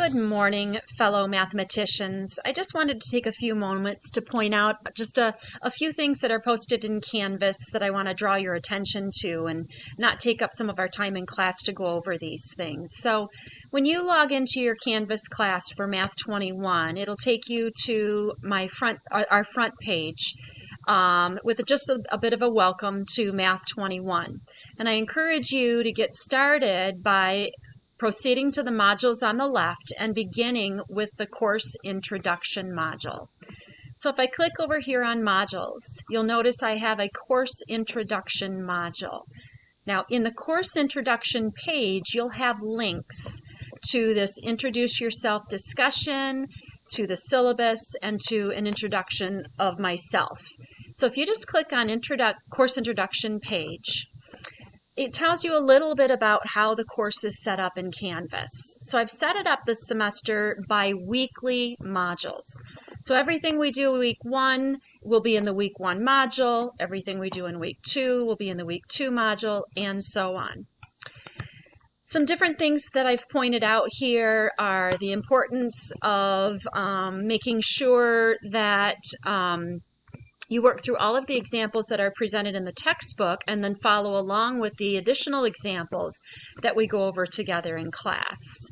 Good morning, fellow mathematicians. I just wanted to take a few moments to point out just a few things that are posted in Canvas that I want to draw your attention to and not take up some of our time in class to go over these things. So when you log into your Canvas class for Math 21, it'll take you to our front page with just a bit of a welcome to Math 21. And I encourage you to get started by proceeding to the modules on the left and beginning with the course introduction module. So if I click over here on modules, you'll notice I have a course introduction module. Now in the course introduction page, you'll have links to this introduce yourself discussion, to the syllabus, and to an introduction of myself. So if you just click on course introduction page, it tells you a little bit about how the course is set up in Canvas. So I've set it up this semester by weekly modules. So everything we do week 1 will be in the week 1 module, everything we do in week 2 will be in the week 2 module, and so on. Some different things that I've pointed out here are the importance of making sure that you work through all of the examples that are presented in the textbook and then follow along with the additional examples that we go over together in class.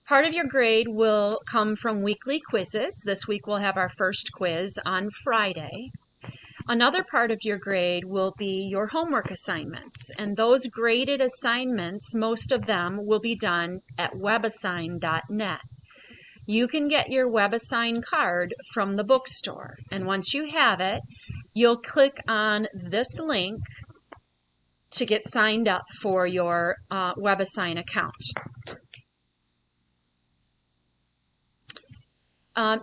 Part of your grade will come from weekly quizzes. This week we'll have our first quiz on Friday. Another part of your grade will be your homework assignments, and those graded assignments, most of them will be done at webassign.net. You can get your WebAssign card from the bookstore, and once you have it, you'll click on this link to get signed up for your WebAssign account.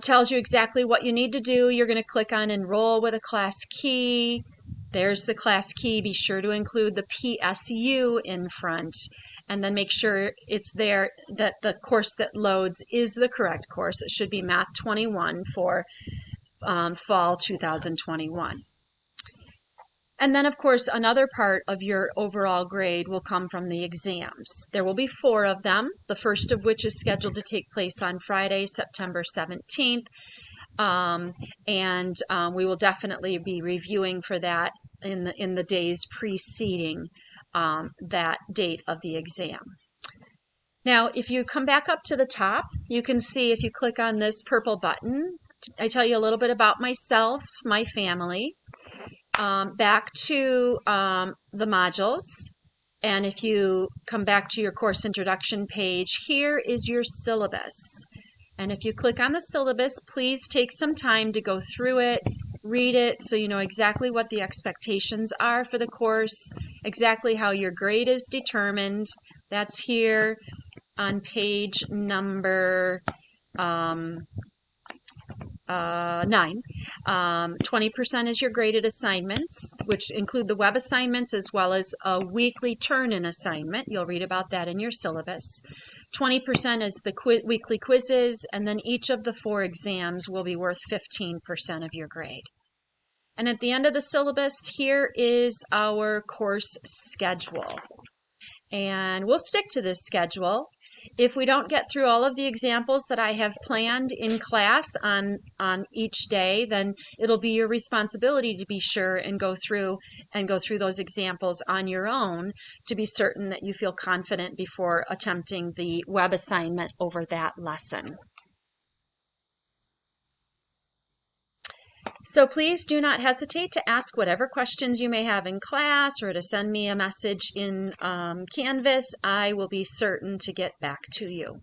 Tells you exactly what you need to do. You're going to click on Enroll with a Class Key. There's the class key. Be sure to include the PSU in front, and then make sure it's there that the course that loads is the correct course. It should be Math 21 for fall 2021. And then, of course, another part of your overall grade will come from the exams. There will be 4 of them, the first of which is scheduled to take place on Friday, September 17th. We will definitely be reviewing for that in the days preceding that date of the exam. Now, if you come back up to the top, you can see if you click on this purple button, I tell you a little bit about myself, my family, back to the modules, and if you come back to your course introduction page, here is your syllabus. And if you click on the syllabus, please take some time to go through it, read it, so you know exactly what the expectations are for the course, exactly how your grade is determined. That's here on page number 9. 20% is your graded assignments, which include the web assignments as well as a weekly turn-in assignment. You'll read about that in your syllabus. 20% is the weekly quizzes, and then each of the 4 exams will be worth 15% of your grade. And at the end of the syllabus, here is our course schedule. And we'll stick to this schedule. If we don't get through all of the examples that I have planned in class on each day, then it'll be your responsibility to be sure and go through those examples on your own to be certain that you feel confident before attempting the web assignment over that lesson. So please do not hesitate to ask whatever questions you may have in class or to send me a message in Canvas. I will be certain to get back to you.